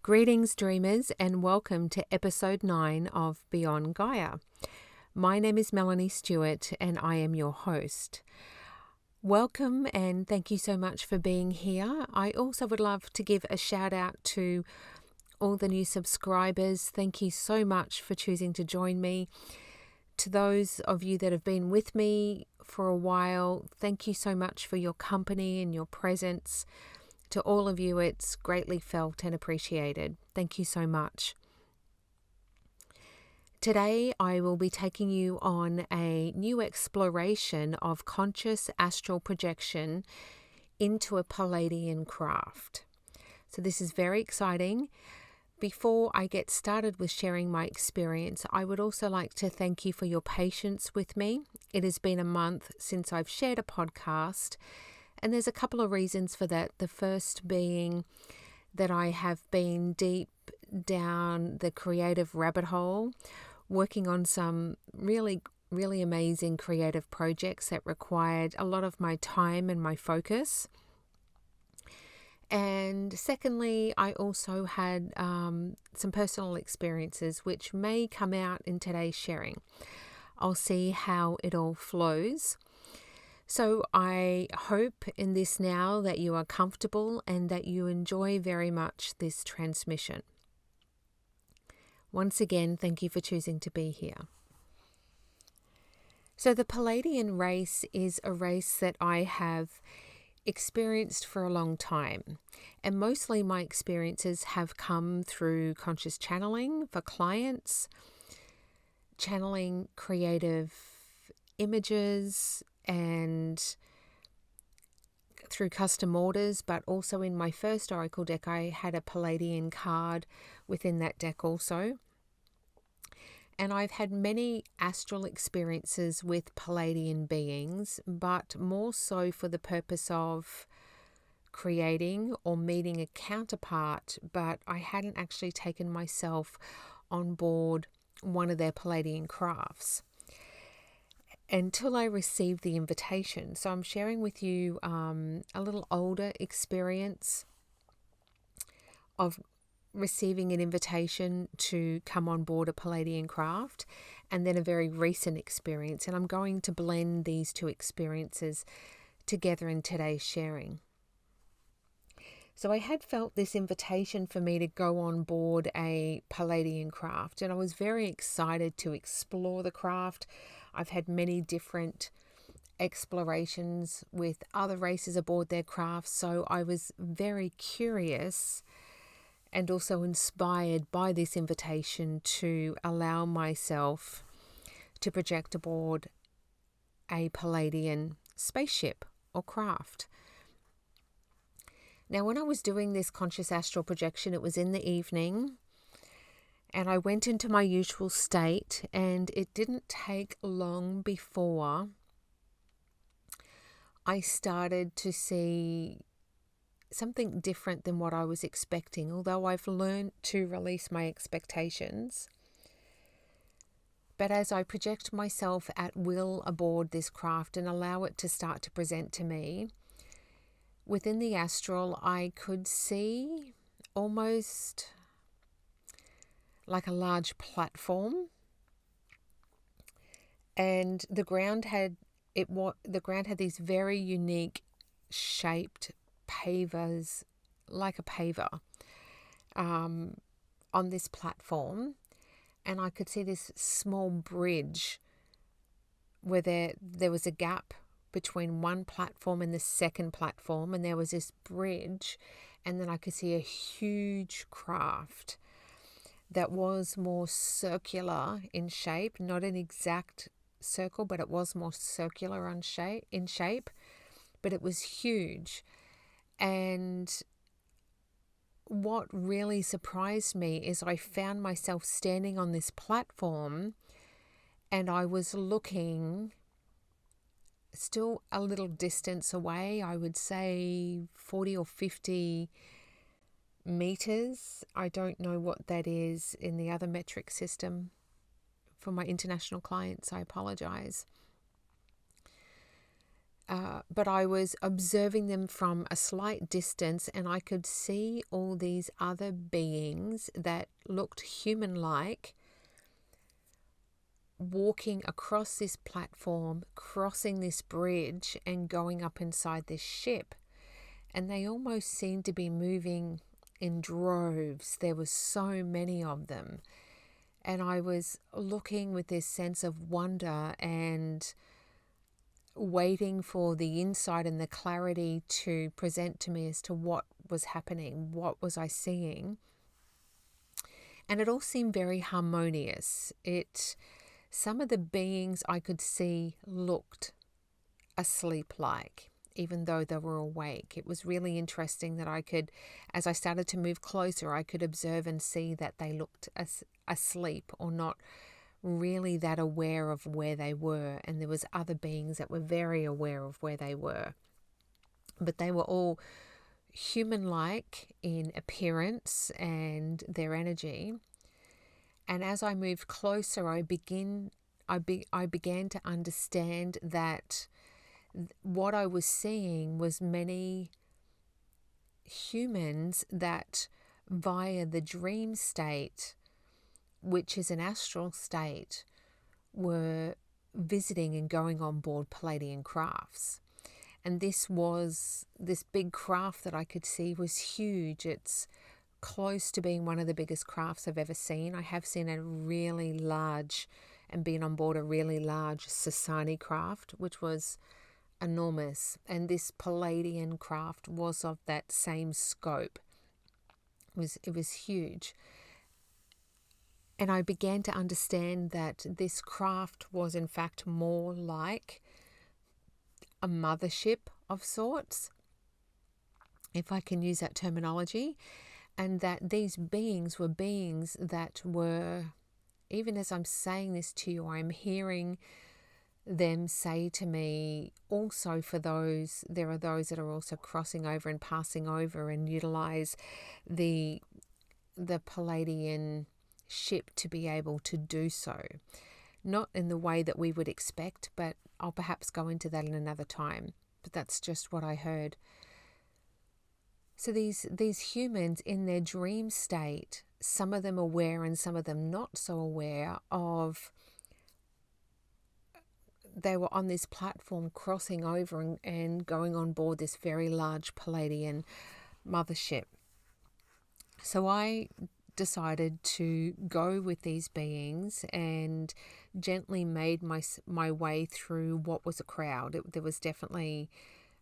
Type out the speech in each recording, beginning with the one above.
Greetings, dreamers, and welcome to episode 9 of Beyond Gaia. My name is Melanie Stewart, and I am your host. Welcome, and thank you so much for being here. I also would love to give a shout out to all the new subscribers. Thank you so much for choosing to join me. To those of you that have been with me for a while, thank you so much for your company and your presence. To all of you, it's greatly felt and appreciated. Thank you so much. Today, I will be taking you on a new exploration of conscious astral projection into a Pleiadian craft. So this is very exciting. Before I get started with sharing my experience, I would also like to thank you for your patience with me. It has been a month since I've shared a podcast, and there's a couple of reasons for that. The first being that I have been deep down the creative rabbit hole, working on some really amazing creative projects that required a lot of my time and my focus. And secondly, I also had some personal experiences which may come out in today's sharing. I'll see how it all flows. So I hope in this now that you are comfortable and that you enjoy very much this transmission. Once again, thank you for choosing to be here. So the Pleiadian race is a race that I have experienced for a long time, and mostly my experiences have come through conscious channeling for clients, channeling creative images, and through custom orders, but also in my first oracle deck I had a Pleiadian card within that deck also. And I've had many astral experiences with Pleiadian beings, but more so for the purpose of creating or meeting a counterpart, but I hadn't actually taken myself on board one of their Pleiadian crafts until I received the invitation. So I'm sharing with you a little older experience of receiving an invitation to come on board a Pleiadian craft, and then a very recent experience. And I'm going to blend these two experiences together in today's sharing. So I had felt this invitation for me to go on board a Pleiadian craft, and I was very excited to explore the craft. I've had many different explorations with other races aboard their crafts, so I was very curious and also inspired by this invitation to allow myself to project aboard a Pleiadian spaceship or craft. Now, when I was doing this conscious astral projection, it was in the evening, and I went into my usual state, and it didn't take long before I started to see something different than what I was expecting, although I've learned to release my expectations. But as I project myself at will aboard this craft and allow it to start to present to me, within the astral, I could see almost like a large platform, and the ground had these very unique shaped pavers, like a paver, on this platform, and I could see this small bridge where there was a gap between one platform and the second platform, and there was this bridge, and then I could see a huge craft that was more circular in shape, not an exact circle, but it was more circular in shape, but it was huge. And what really surprised me is I found myself standing on this platform, and I was looking still a little distance away, I would say 40 or 50 meters. I don't know what that is in the other metric system. For my international clients, I apologize. but I was observing them from a slight distance, and I could see all these other beings that looked human-like walking across this platform, crossing this bridge, and going up inside this ship. And they almost seemed to be moving in droves. There were so many of them. And I was looking with this sense of wonder and waiting for the insight and the clarity to present to me as to what was happening, what was I seeing. And it all seemed very harmonious. Some of the beings I could see looked asleep-like, even though they were awake. It was really interesting that as I started to move closer, I could observe and see that they looked asleep or not really that aware of where they were. And there was other beings that were very aware of where they were. But they were all human-like in appearance and their energy. And as I moved closer, I began to understand that what I was seeing was many humans that via the dream state, which is an astral state, were visiting and going on board Pleiadian crafts. And this big craft that I could see was huge. It's close to being one of the biggest crafts I've ever seen. I have seen a really large and been on board a really large Sasani craft, which was enormous. And this Pleiadian craft was of that same scope. It was huge. And I began to understand that this craft was in fact more like a mothership of sorts, if I can use that terminology, and that these beings were beings that were, even as I'm saying this to you, I'm hearing them say to me, also there are those that are also crossing over and passing over and utilize the Pleiadian ship to be able to do so. Not in the way that we would expect, but I'll perhaps go into that in another time. But that's just what I heard. So these humans in their dream state, some of them aware and some of them not so aware of, they were on this platform crossing over and going on board this very large Pleiadian mothership. So I decided to go with these beings and gently made my way through what was a crowd. There was definitely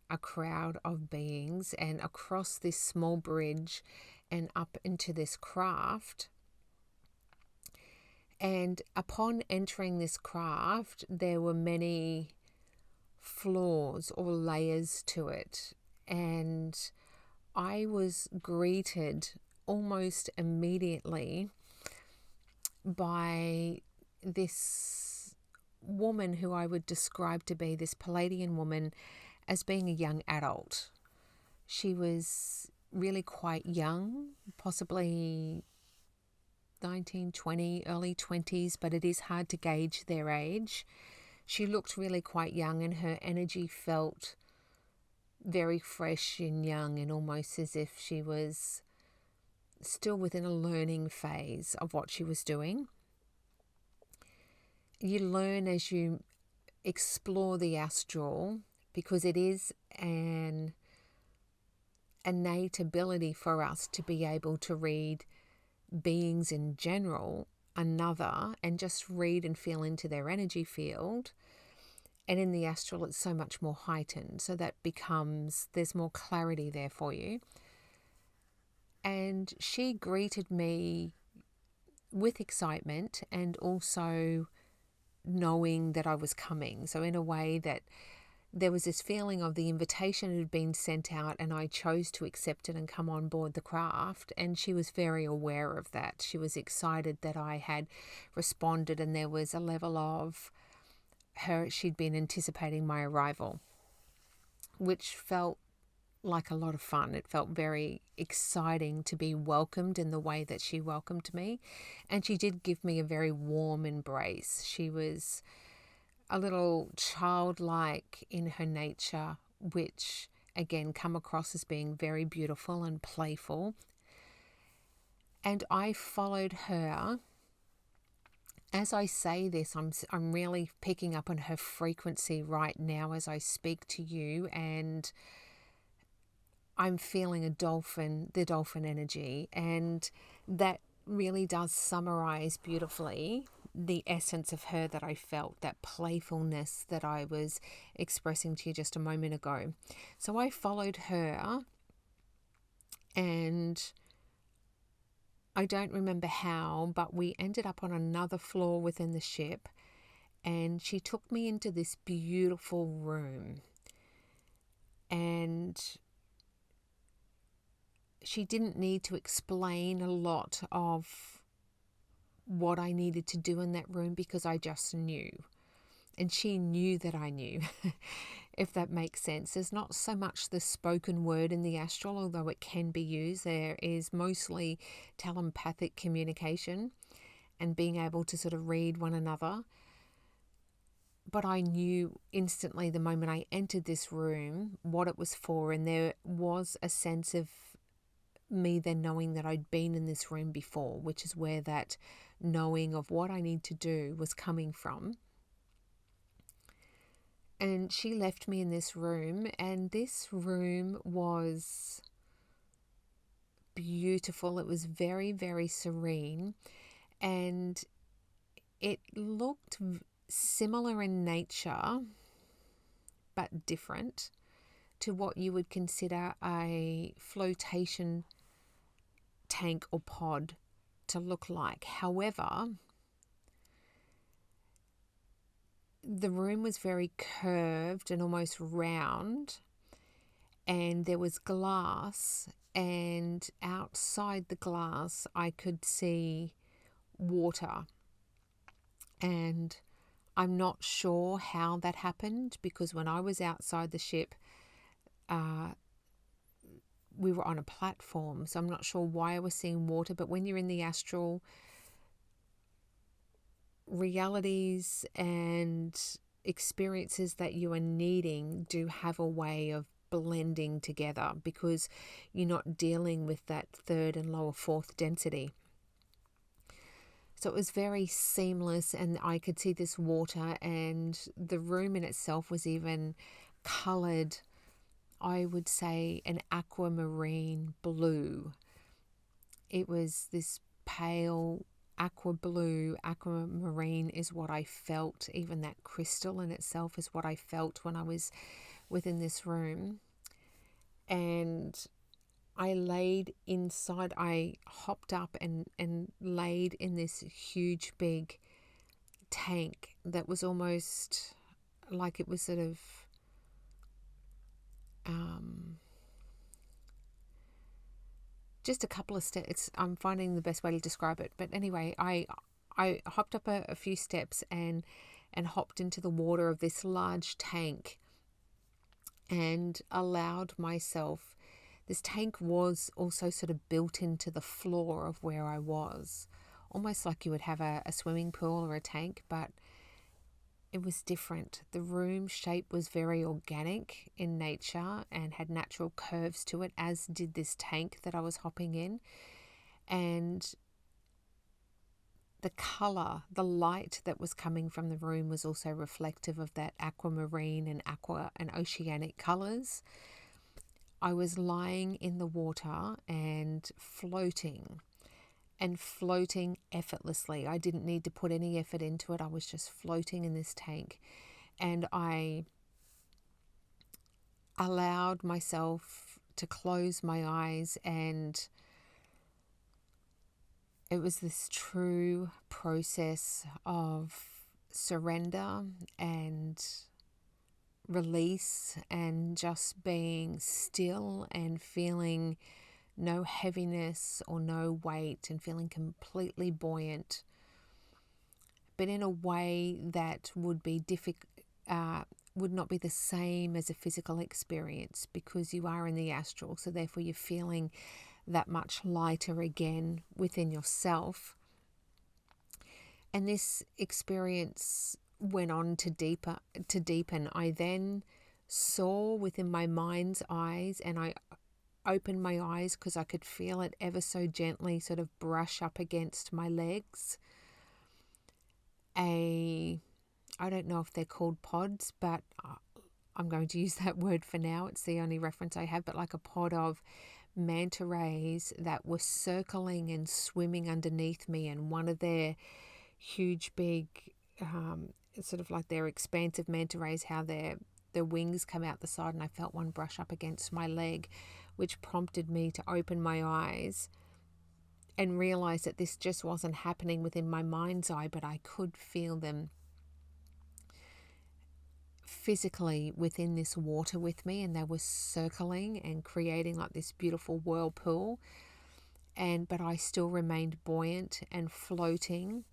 a crowd of beings, and across this small bridge and up into this craft. And upon entering this craft, there were many floors or layers to it. And I was greeted almost immediately by this woman who I would describe to be this Pleiadian woman as being a young adult. She was really quite young, possibly 19, 20, early 20s, but it is hard to gauge their age. She looked really quite young, and her energy felt very fresh and young, and almost as if she was still within a learning phase of what she was doing. You learn as you explore the astral, because it is an innate ability for us to be able to read beings in general, and just read and feel into their energy field. And in the astral, it's so much more heightened. So that there's more clarity there for you. And she greeted me with excitement and also knowing that I was coming. So in a way that there was this feeling of the invitation had been sent out, and I chose to accept it and come on board the craft. And she was very aware of that. She was excited that I had responded, and there was a level of she'd been anticipating my arrival, which felt like a lot of fun. It felt very exciting to be welcomed in the way that she welcomed me. And she did give me a very warm embrace. She was a little childlike in her nature, which again come across as being very beautiful and playful. And I followed her. As I say this, I'm really picking up on her frequency right now as I speak to you, and I'm feeling the dolphin energy, and that really does summarize beautifully the essence of her that I felt, that playfulness that I was expressing to you just a moment ago. So I followed her, and I don't remember how, but we ended up on another floor within the ship, and she took me into this beautiful room. And she didn't need to explain a lot of what I needed to do in that room because I just knew. And she knew that I knew, if that makes sense. There's not so much the spoken word in the astral, although it can be used. There is mostly telepathic communication and being able to sort of read one another. But I knew instantly the moment I entered this room what it was for, and there was a sense of me then knowing that I'd been in this room before, which is where that knowing of what I need to do was coming from. And she left me in this room, and this room was beautiful. It was very, very serene, and it looked similar in nature, but different to what you would consider a flotation tank or pod to look like. However, the room was very curved and almost round, and there was glass, and outside the glass I could see water. And I'm not sure how that happened, because when I was outside the ship, we were on a platform, so I'm not sure why I was seeing water. But when you're in the astral, realities and experiences that you are needing do have a way of blending together, because you're not dealing with that third and lower fourth density. So it was very seamless, and I could see this water, and the room in itself was even colored, I would say, an aquamarine blue. It was this pale aqua blue. Aquamarine is what I felt. Even that crystal in itself is what I felt when I was within this room. And I laid inside. I hopped up and laid in this huge big tank that was almost like it was sort of just a couple of steps. I'm finding the best way to describe it. But anyway, I hopped up a few steps and hopped into the water of this large tank and allowed myself. This tank was also sort of built into the floor of where I was, almost like you would have a swimming pool or a tank, but it was different. The room shape was very organic in nature and had natural curves to it, as did this tank that I was hopping in. And the color, the light that was coming from the room was also reflective of that aquamarine and aqua and oceanic colors. I was lying in the water and floating effortlessly. I didn't need to put any effort into it. I was just floating in this tank, and I allowed myself to close my eyes, and it was this true process of surrender and release, and just being still and feeling no heaviness or no weight, and feeling completely buoyant, but in a way that would not be the same as a physical experience, because you are in the astral, so therefore you're feeling that much lighter again within yourself. And this experience went on to deepen. I then saw within my mind's eyes, and I opened my eyes because I could feel it ever so gently sort of brush up against my legs. I don't know if they're called pods, but I'm going to use that word for now. It's the only reference I have, but like a pod of manta rays that were circling and swimming underneath me, and one of their huge big sort of like their expansive manta rays, how their wings come out the side, and I felt one brush up against my leg, which prompted me to open my eyes and realize that this just wasn't happening within my mind's eye, but I could feel them physically within this water with me, and they were circling and creating like this beautiful whirlpool, but I still remained buoyant and floating,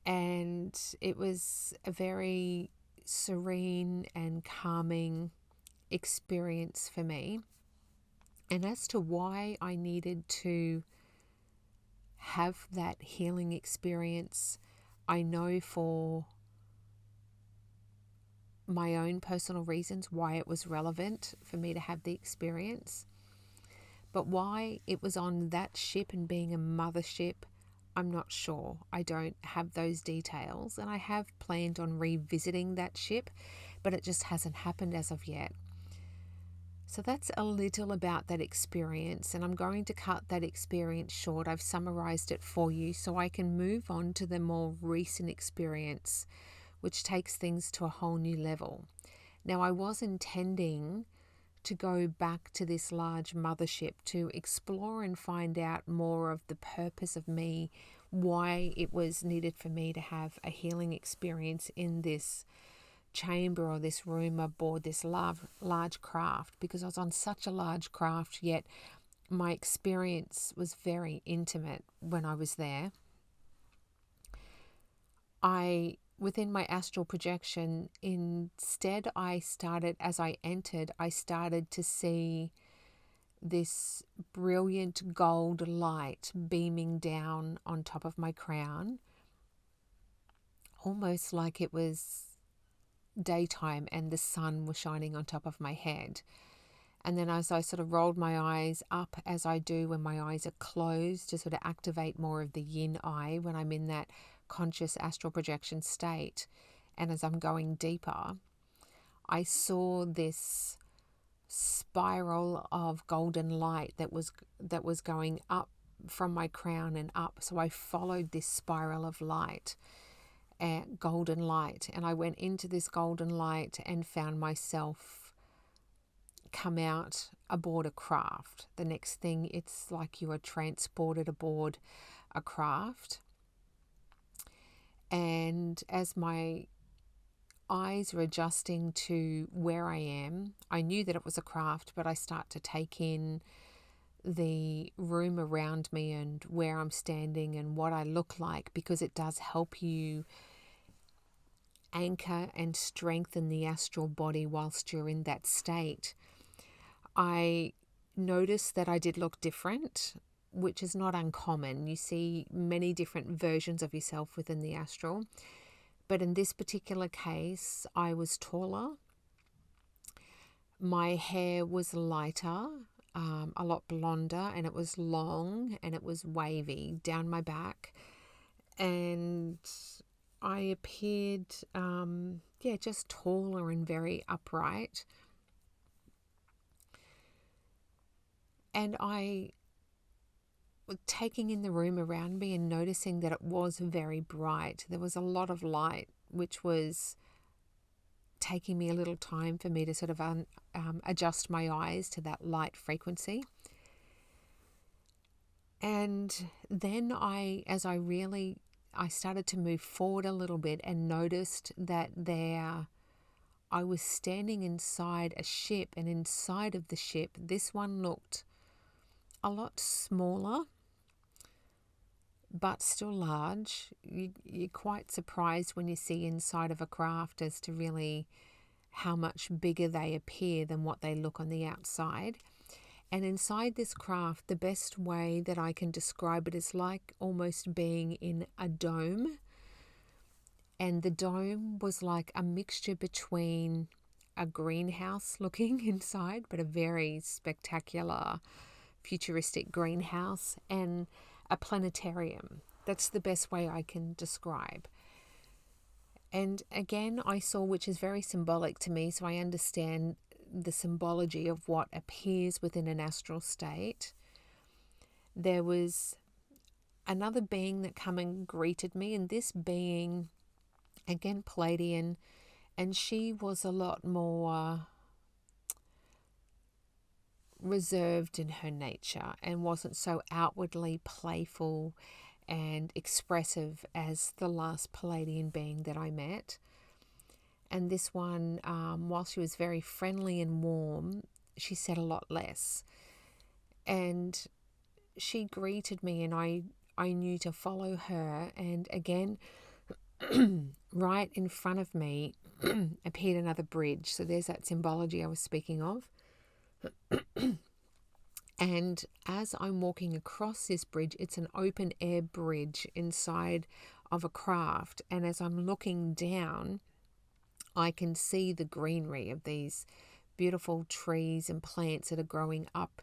and it was a very serene and calming experience for me. And as to why I needed to have that healing experience, I know for my own personal reasons why it was relevant for me to have the experience. But why it was on that ship and being a mothership, I'm not sure. I don't have those details, and I have planned on revisiting that ship, but it just hasn't happened as of yet. So that's a little about that experience, and I'm going to cut that experience short. I've summarized it for you so I can move on to the more recent experience, which takes things to a whole new level. Now, I was intending to go back to this large mothership to explore and find out more of the purpose of me, why it was needed for me to have a healing experience in this chamber or this room aboard this large craft, because I was on such a large craft, yet my experience was very intimate when I was there. Within my astral projection, instead as I entered, I started to see this brilliant gold light beaming down on top of my crown, almost like it was daytime and the sun was shining on top of my head. And then as I sort of rolled my eyes up, as I do when my eyes are closed, to sort of activate more of the yin eye when I'm in that conscious astral projection state, and as I'm going deeper, I saw this spiral of golden light that was going up from my crown and up. So I followed this spiral of light, golden light, and I went into this golden light and found myself come out aboard a craft. The next thing, it's like you are transported aboard a craft. And as my eyes were adjusting to where I am, I knew that it was a craft, but I start to take in the room around me and where I'm standing and what I look like, because it does help you anchor and strengthen the astral body whilst you're in that state. I noticed that I did look different, which is not uncommon. You see many different versions of yourself within the astral. But in this particular case, I was taller. My hair was lighter, a lot blonder, and it was long and it was wavy down my back. And I appeared, just taller and very upright. And I taking in the room around me and noticing that it was very bright. There was a lot of light, which was taking me a little time for me to sort of adjust my eyes to that light frequency. And then I started to move forward a little bit and noticed that I was standing inside a ship, and inside of the ship, this one looked a lot smaller, but still large. You're quite surprised when you see inside of a craft as to really how much bigger they appear than what they look on the outside. And inside this craft, the best way that I can describe it is like almost being in a dome. And the dome was like a mixture between a greenhouse looking inside, but a very spectacular, futuristic greenhouse, and a planetarium. That's the best way I can describe. And again, I saw, which is very symbolic to me, so I understand the symbology of what appears within an astral state. There was another being that came and greeted me, and this being, again, Pleiadian, and she was a lot more reserved in her nature and wasn't so outwardly playful and expressive as the last Pleiadian being that I met. And this one, while she was very friendly and warm, she said a lot less. And she greeted me, and I knew to follow her. And again, right in front of me appeared another bridge. So there's that symbology I was speaking of. And as I'm walking across this bridge, it's an open air bridge inside of a craft. And as I'm looking down, I can see the greenery of these beautiful trees and plants that are growing up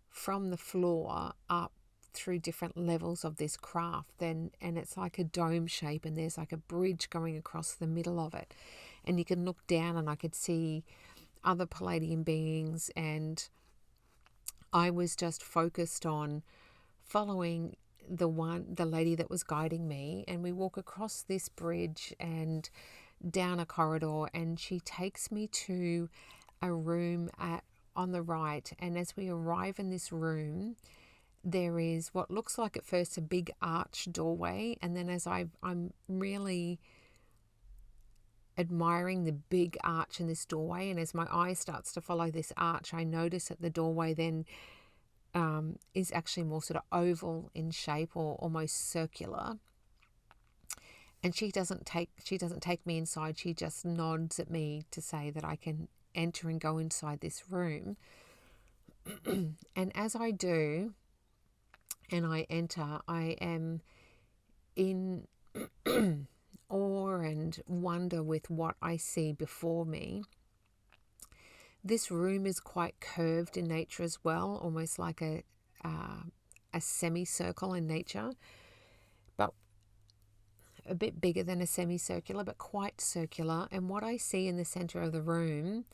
from the floor up through different levels of this craft. And it's like a dome shape, and there's like a bridge going across the middle of it. And you can look down, and I could see other Pleiadian beings, and I was just focused on following the lady that was guiding me. And we walk across this bridge and down a corridor, and she takes me to a room on the right. And as we arrive in this room, there is what looks like at first a big arch doorway, and then as I'm really admiring the big arch in this doorway, and as my eye starts to follow this arch, I notice that the doorway then is actually more sort of oval in shape, or almost circular. And she doesn't take me inside. She just nods at me to say that I can enter and go inside this room. And as I do, and I enter, I am in awe and wonder with what I see before me. This room is quite curved in nature as well, almost like a semicircle in nature, but a bit bigger than a semicircular, but quite circular. And what I see in the center of the room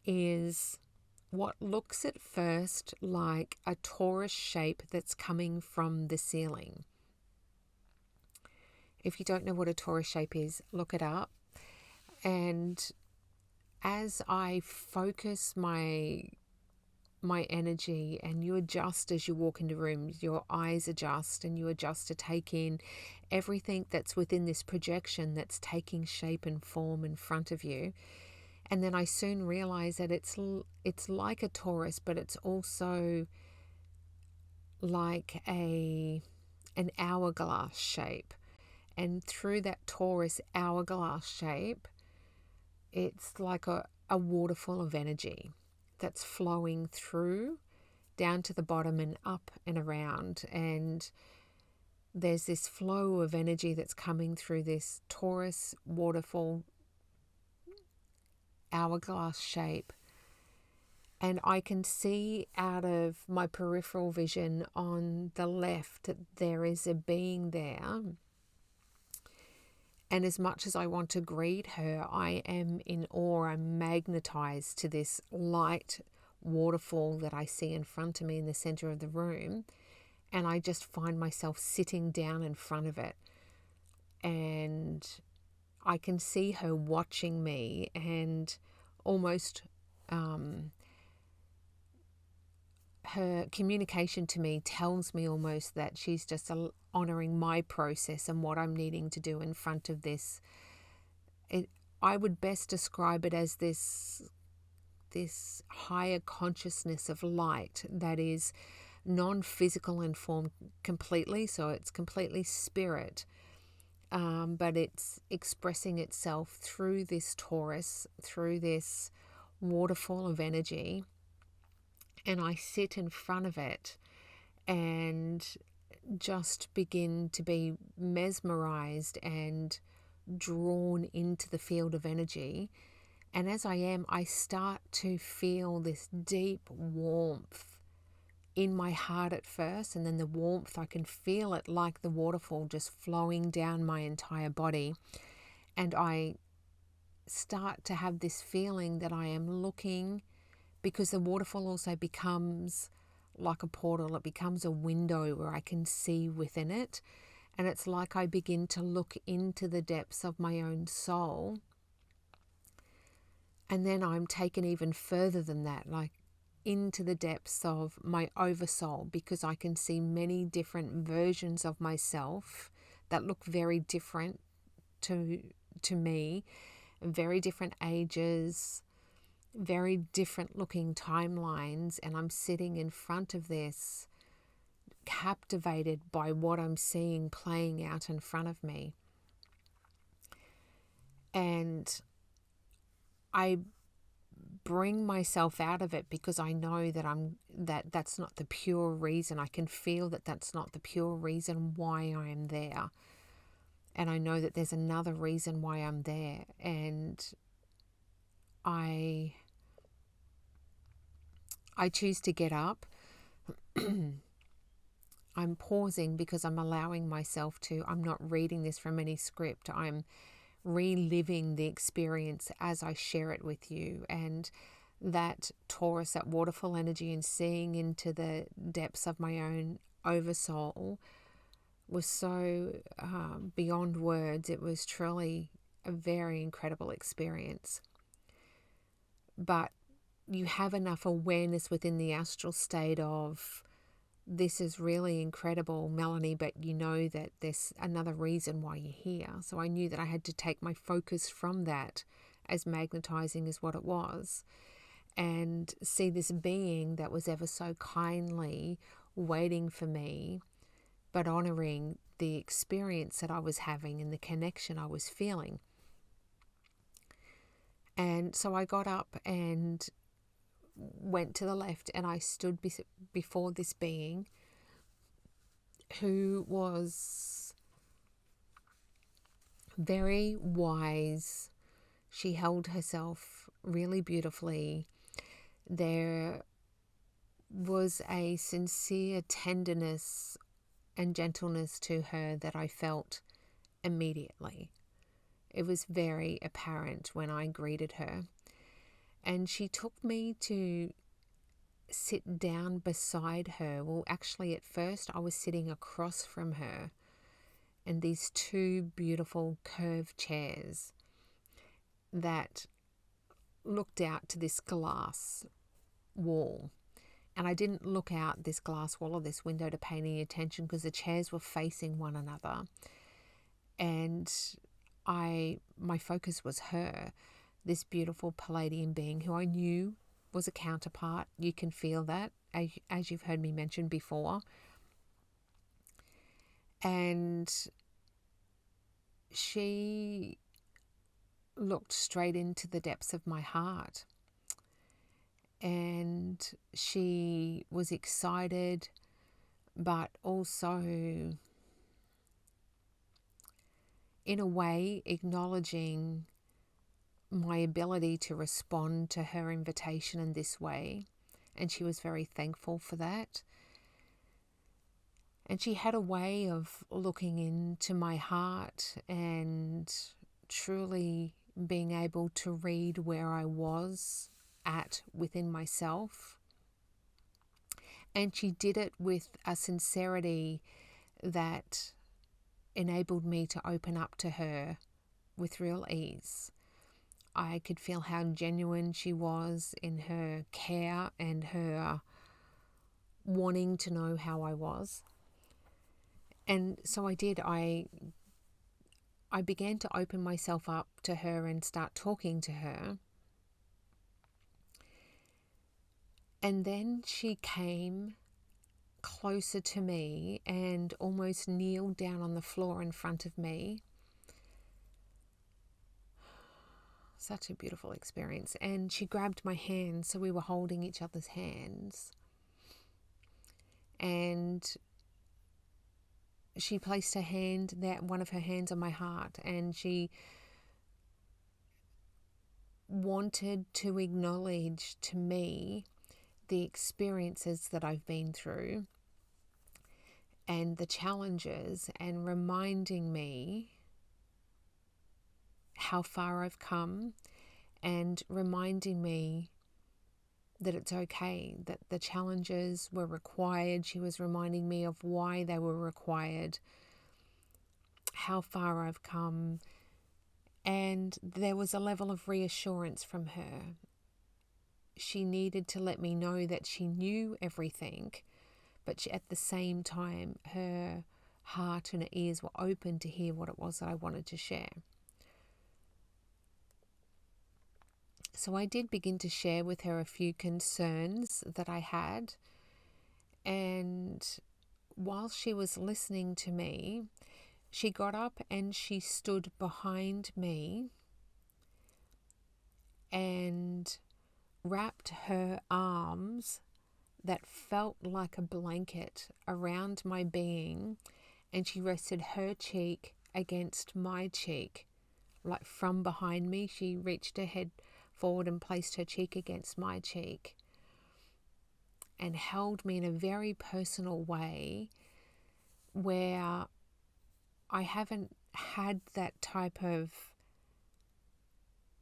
is what looks at first like a torus shape that's coming from the ceiling. If you don't know what a torus shape is, look it up. And as I focus my energy, and you adjust as you walk into rooms, your eyes adjust, and you adjust to take in everything that's within this projection that's taking shape and form in front of you. And then I soon realize that it's like a torus, but it's also like an hourglass shape. And through that torus hourglass shape, it's like a waterfall of energy that's flowing through down to the bottom and up and around. And there's this flow of energy that's coming through this torus waterfall hourglass shape. And I can see out of my peripheral vision on the left that there is a being there. And as much as I want to greet her, I am in awe. I'm magnetized to this light waterfall that I see in front of me in the center of the room. And I just find myself sitting down in front of it. And I can see her watching me, and almost her communication to me tells me almost that she's just honoring my process and what I'm needing to do in front of this. I would best describe it as this higher consciousness of light that is non-physical in form completely, so it's completely spirit, but it's expressing itself through this torus, through this waterfall of energy. And I sit in front of it and just begin to be mesmerized and drawn into the field of energy. And as I am, I start to feel this deep warmth in my heart at first, and then the warmth, I can feel it like the waterfall just flowing down my entire body. And I start to have this feeling that I am looking, because the waterfall also becomes like a portal. It becomes a window where I can see within it. And it's like I begin to look into the depths of my own soul. And then I'm taken even further than that, like into the depths of my oversoul, because I can see many different versions of myself that look very different to me, very different ages, very different looking timelines. And I'm sitting in front of this, captivated by what I'm seeing playing out in front of me. And I bring myself out of it, because I know that that's not the pure reason. I can feel that that's not the pure reason why I am there. And I know that there's another reason why I'm there. And I choose to get up. I'm pausing because I'm allowing myself to. I'm not reading this from any script. I'm reliving the experience as I share it with you. And that Taurus, that waterfall energy, and seeing into the depths of my own oversoul was so beyond words. It was truly a very incredible experience. But you have enough awareness within the astral state of, this is really incredible, Melanie, but you know that there's another reason why you're here. So I knew that I had to take my focus from that, as magnetizing as what it was, and see this being that was ever so kindly waiting for me, but honoring the experience that I was having and the connection I was feeling. And so I got up and went to the left, and I stood before this being, who was very wise. She held herself really beautifully. There was a sincere tenderness and gentleness to her that I felt immediately. It was very apparent when I greeted her. And she took me to sit down beside her. Well, actually, at first I was sitting across from her in these two beautiful curved chairs that looked out to this glass wall. And I didn't look out this glass wall or this window to pay any attention, because the chairs were facing one another. And my focus was her, this beautiful Pleiadian being who I knew was a counterpart. You can feel that, as you've heard me mention before. And she looked straight into the depths of my heart. And she was excited, but also, in a way, acknowledging my ability to respond to her invitation in this way. And she was very thankful for that. And she had a way of looking into my heart and truly being able to read where I was at within myself. And she did it with a sincerity that enabled me to open up to her with real ease. I could feel how genuine she was in her care and her wanting to know how I was. And so I did. I began to open myself up to her and start talking to her. And then she came closer to me and almost kneeled down on the floor in front of me. Such a beautiful experience. And she grabbed my hand, so we were holding each other's hands. And she placed one of her hands on my heart, and she wanted to acknowledge to me the experiences that I've been through and the challenges, and reminding me how far I've come, and reminding me that it's okay, that the challenges were required. She was reminding me of why they were required, how far I've come, and there was a level of reassurance from her. She needed to let me know that she knew everything, but at the same time, her heart and her ears were open to hear what it was that I wanted to share. So I did begin to share with her a few concerns that I had, and while she was listening to me, she got up and she stood behind me and wrapped her arms that felt like a blanket around my being, and she rested her cheek against my cheek. Like from behind me, she reached her head forward and placed her cheek against my cheek and held me in a very personal way, where I haven't had that type of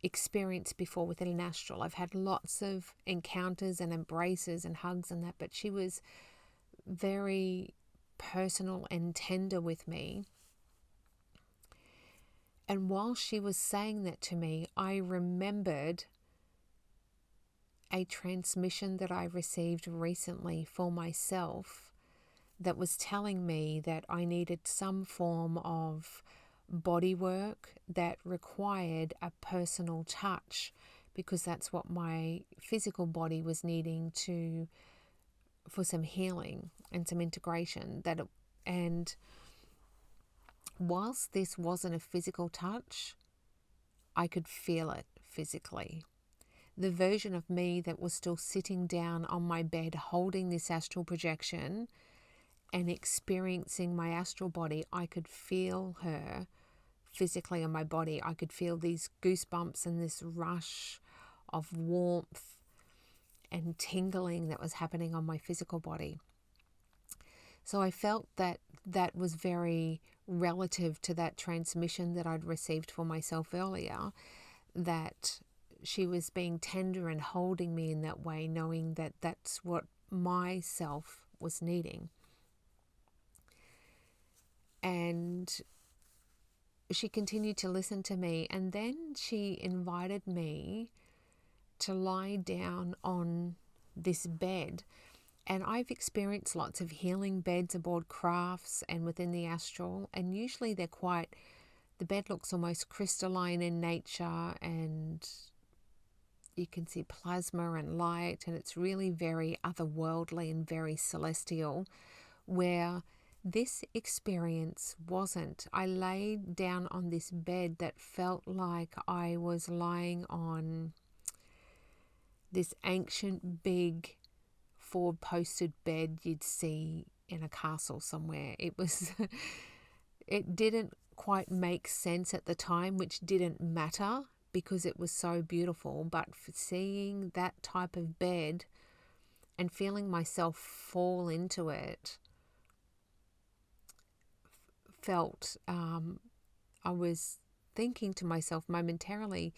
experience before with an astral. I've had lots of encounters and embraces and hugs and that, but she was very personal and tender with me. And while she was saying that to me, I remembered a transmission that I received recently for myself that was telling me that I needed some form of body work that required a personal touch, because that's what my physical body was needing for some healing and some integration. And whilst this wasn't a physical touch, I could feel it physically. The version of me that was still sitting down on my bed holding this astral projection and experiencing my astral body, I could feel her physically on my body. I could feel these goosebumps and this rush of warmth and tingling that was happening on my physical body. So I felt that that was very relative to that transmission that I'd received for myself earlier, that she was being tender and holding me in that way, knowing that that's what myself was needing. And she continued to listen to me, and then she invited me to lie down on this bed. And I've experienced lots of healing beds aboard crafts and within the astral, and usually the bed looks almost crystalline in nature, and you can see plasma and light, and it's really very otherworldly and very celestial, where this experience wasn't. I laid down on this bed that felt like I was lying on this ancient, big, four-posted bed you'd see in a castle somewhere. It didn't quite make sense at the time, which didn't matter because it was so beautiful. But for seeing that type of bed and feeling myself fall into it, felt, I was thinking to myself momentarily,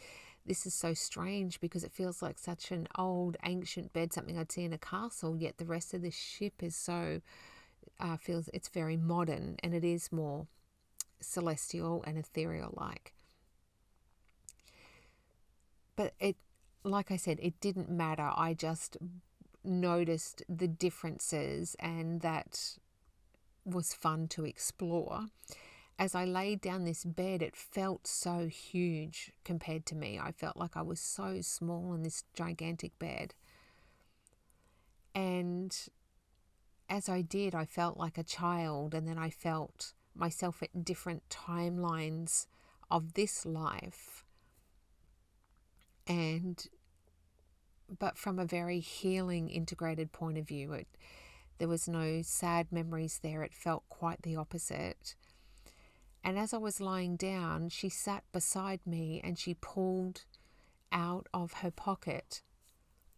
this is so strange because it feels like such an old ancient bed, something I'd see in a castle, yet the rest of this ship is so, feels it's very modern, and it is more celestial and ethereal like. But it, like I said, it didn't matter. I just noticed the differences, and that was fun to explore. As I laid down this bed, it felt so huge compared to me. I felt like I was so small in this gigantic bed. And as I did, I felt like a child, and then I felt myself at different timelines of this life. But from a very healing, integrated point of view, There was no sad memories there. It felt quite the opposite. And as I was lying down, she sat beside me and she pulled out of her pocket,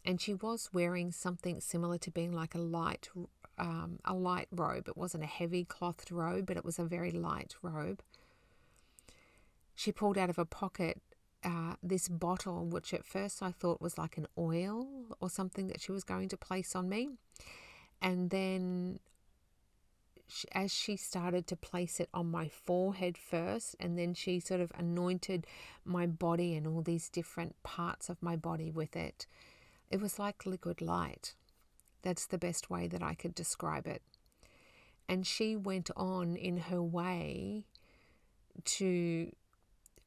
and she was wearing something similar to being like a light robe. It wasn't a heavy clothed robe, but it was a very light robe. She pulled out of her pocket this bottle, which at first I thought was like an oil or something that she was going to place on me. And then as she started to place it on my forehead first, and then she sort of anointed my body and all these different parts of my body with it, it was like liquid light. That's the best way that I could describe it. And she went on in her way to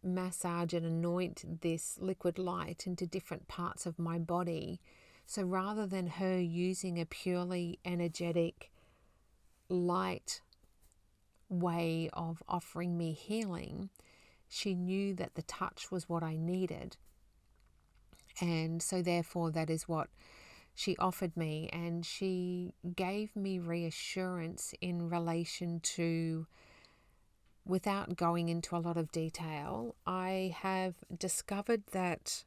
massage and anoint this liquid light into different parts of my body. So rather than her using a purely energetic light way of offering me healing, she knew that the touch was what I needed. And so therefore that is what she offered me, and she gave me reassurance in relation to, without going into a lot of detail, I have discovered that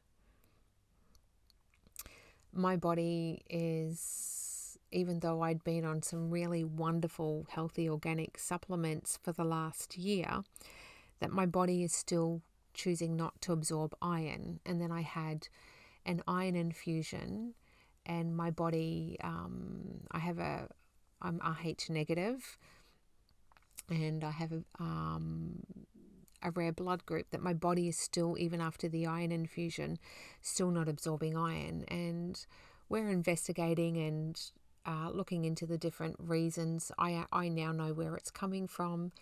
my body is, even though I'd been on some really wonderful, healthy, organic supplements for the last year, that my body is still choosing not to absorb iron. And then I had an iron infusion, and my body, I'm Rh negative, and I have a rare blood group, that my body is still, even after the iron infusion, still not absorbing iron. And we're investigating and looking into the different reasons. I now know where it's coming from,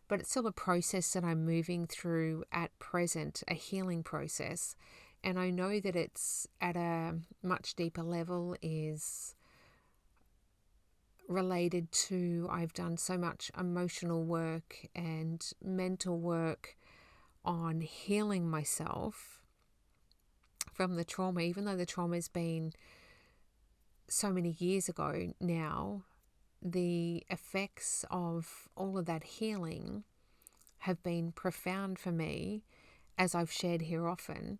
but it's still a process that I'm moving through at present, a healing process. And I know that it's at a much deeper level, is related to, I've done so much emotional work and mental work on healing myself from the trauma. Even though the trauma has been so many years ago now, the effects of all of that healing have been profound for me, as I've shared here often.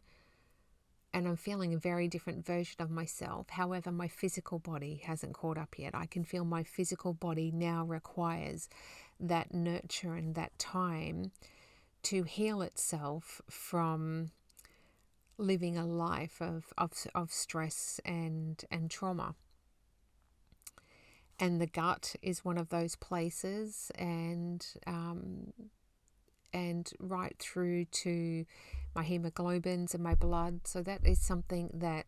And I'm feeling a very different version of myself. However, my physical body hasn't caught up yet. I can feel my physical body now requires that nurture and that time to heal itself from living a life of stress and trauma. And the gut is one of those places, and right through to my hemoglobins and my blood. So that is something that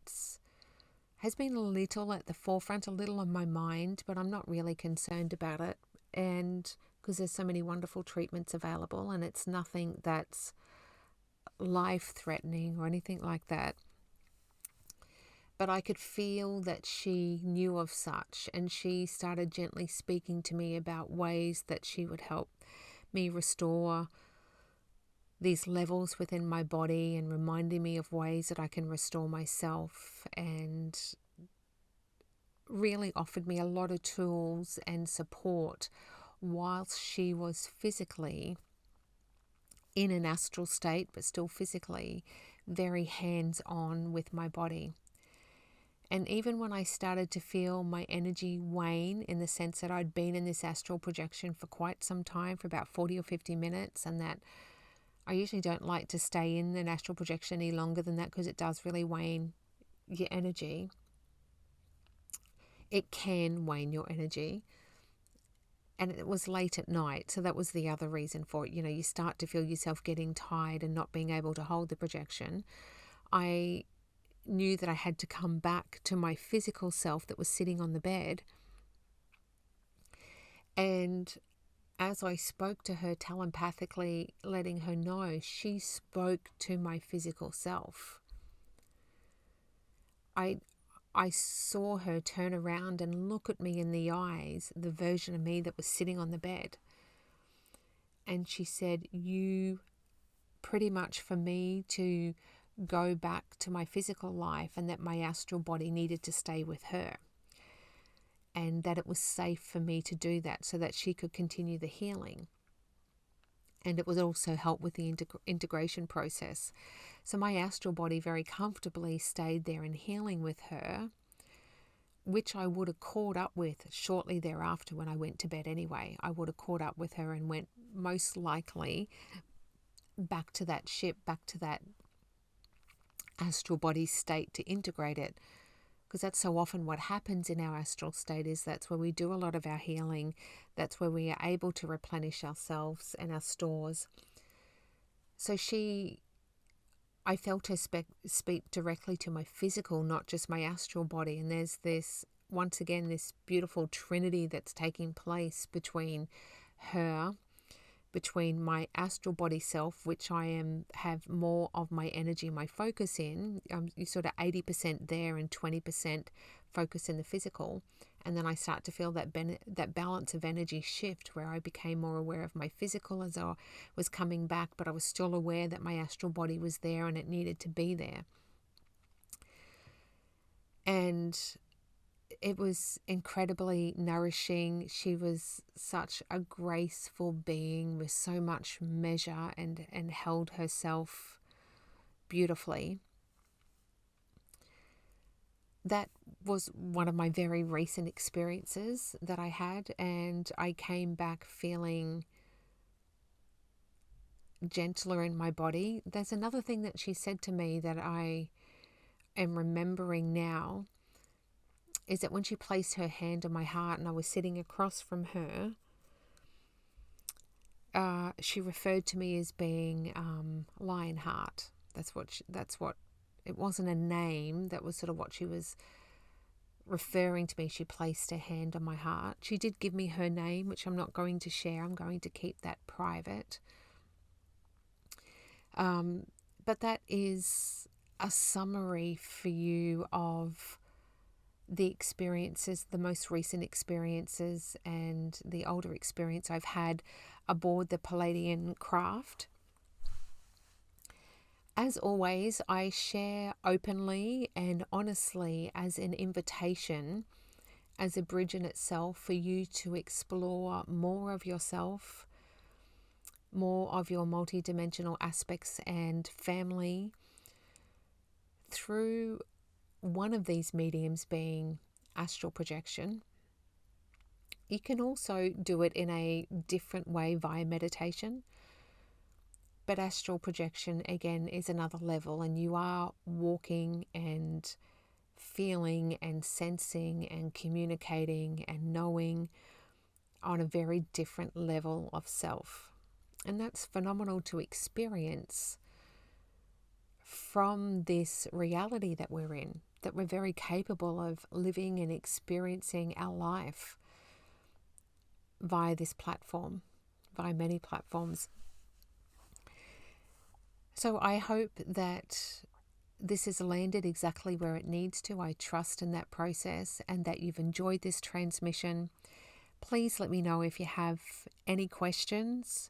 has been a little at the forefront, a little on my mind, but I'm not really concerned about it. And because there's so many wonderful treatments available, and it's nothing that's life-threatening or anything like that. But I could feel that she knew of such, and she started gently speaking to me about ways that she would help me restore these levels within my body, and reminding me of ways that I can restore myself, and really offered me a lot of tools and support whilst she was physically in an astral state, but still physically very hands-on with my body. And even when I started to feel my energy wane, in the sense that I'd been in this astral projection for quite some time, for about 40 or 50 minutes, and that I usually don't like to stay in an astral projection any longer than that, because it does really wane your energy. It can wane your energy. And it was late at night, so that was the other reason for it. You start to feel yourself getting tired and not being able to hold the projection. I knew that I had to come back to my physical self that was sitting on the bed. And as I spoke to her telepathically, letting her know, she spoke to my physical self. I saw her turn around and look at me in the eyes, the version of me that was sitting on the bed. And she said, you, pretty much for me to go back to my physical life, and that my astral body needed to stay with her. and that it was safe for me to do that so that she could continue the healing. And it would also help with the integration process. So my astral body very comfortably stayed there in healing with her, which I would have caught up with shortly thereafter when I went to bed anyway. I would have caught up with her and went most likely back to that ship, back to that astral body state to integrate it. Because that's so often what happens in our astral state, is that's where we do a lot of our healing. That's where we are able to replenish ourselves and our stores. So I felt her speak directly to my physical, not just my astral body. And there's this, once again, this beautiful trinity that's taking place between her, between my astral body self, which I have more of my energy, my focus in. You sort of 80% there and 20% focus in the physical. And then I start to feel that balance of energy shift, where I became more aware of my physical as I was coming back, but I was still aware that my astral body was there and it needed to be there. And it was incredibly nourishing. She was such a graceful being with so much measure and held herself beautifully. That was one of my very recent experiences that I had, and I came back feeling gentler in my body. There's another thing that she said to me that I am remembering now, is that when she placed her hand on my heart and I was sitting across from her, she referred to me as being Lionheart. That's what it wasn't a name. That was sort of what she was referring to me. She placed her hand on my heart. She did give me her name, which I'm not going to share. I'm going to keep that private. But that is a summary for you of the experiences, the most recent experiences and the older experience I've had aboard the Pleiadian craft. As always, I share openly and honestly as an invitation, as a bridge in itself for you to explore more of yourself, more of your multidimensional aspects and family through one of these mediums being astral projection. You can also do it in a different way via meditation. But astral projection, again, is another level, and you are walking and feeling and sensing and communicating and knowing on a very different level of self. And that's phenomenal to experience from this reality that we're in, that we're very capable of living and experiencing our life via this platform, via many platforms. So I hope that this has landed exactly where it needs to. I trust in that process and that you've enjoyed this transmission. Please let me know if you have any questions.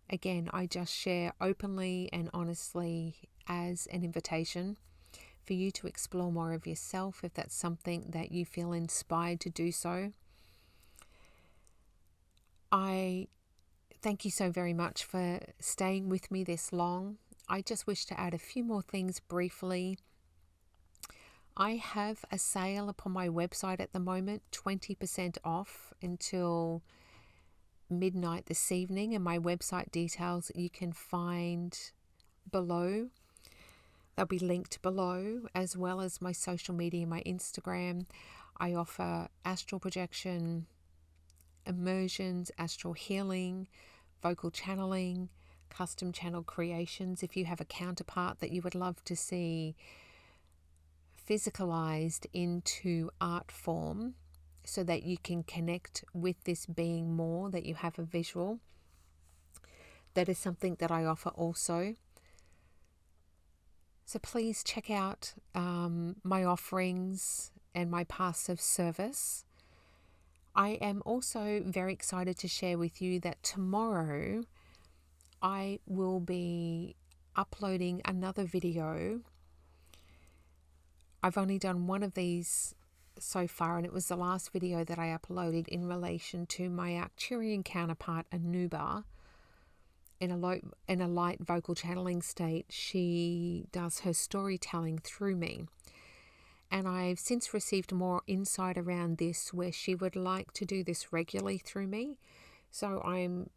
Again, I just share openly and honestly as an invitation for you to explore more of yourself if that's something that you feel inspired to do so. I thank you so very much for staying with me this long. I just wish to add a few more things briefly. I have a sale upon my website at the moment, 20% off until midnight this evening, and my website details you can find below. They'll be linked below, as well as my social media, my Instagram. I offer astral projection, immersions, astral healing, vocal channeling, custom channel creations. If you have a counterpart that you would love to see physicalized into art form so that you can connect with this being more, that you have a visual, that is something that I offer also. So please check out my offerings and my passive service. I am also very excited to share with you that tomorrow I will be uploading another video. I've only done one of these so far, and it was the last video that I uploaded in relation to my Arcturian counterpart Anuba. In a light vocal channeling state, she does her storytelling through me. And I've since received more insight around this, where she would like to do this regularly through me. So I'm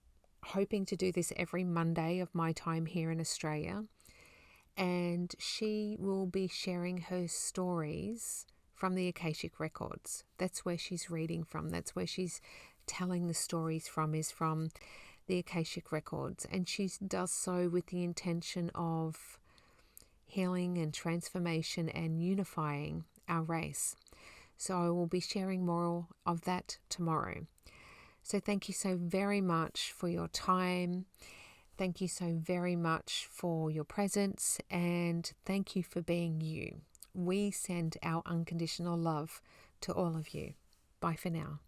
hoping to do this every Monday of my time here in Australia. And she will be sharing her stories from the Akashic Records. That's where she's reading from. That's where she's telling the stories from, is from the Akashic Records. And she does so with the intention of healing and transformation and unifying our race. So I will be sharing more of that tomorrow. So thank you so very much for your time. Thank you so very much for your presence, and thank you for being you. We send our unconditional love to all of you. Bye for now.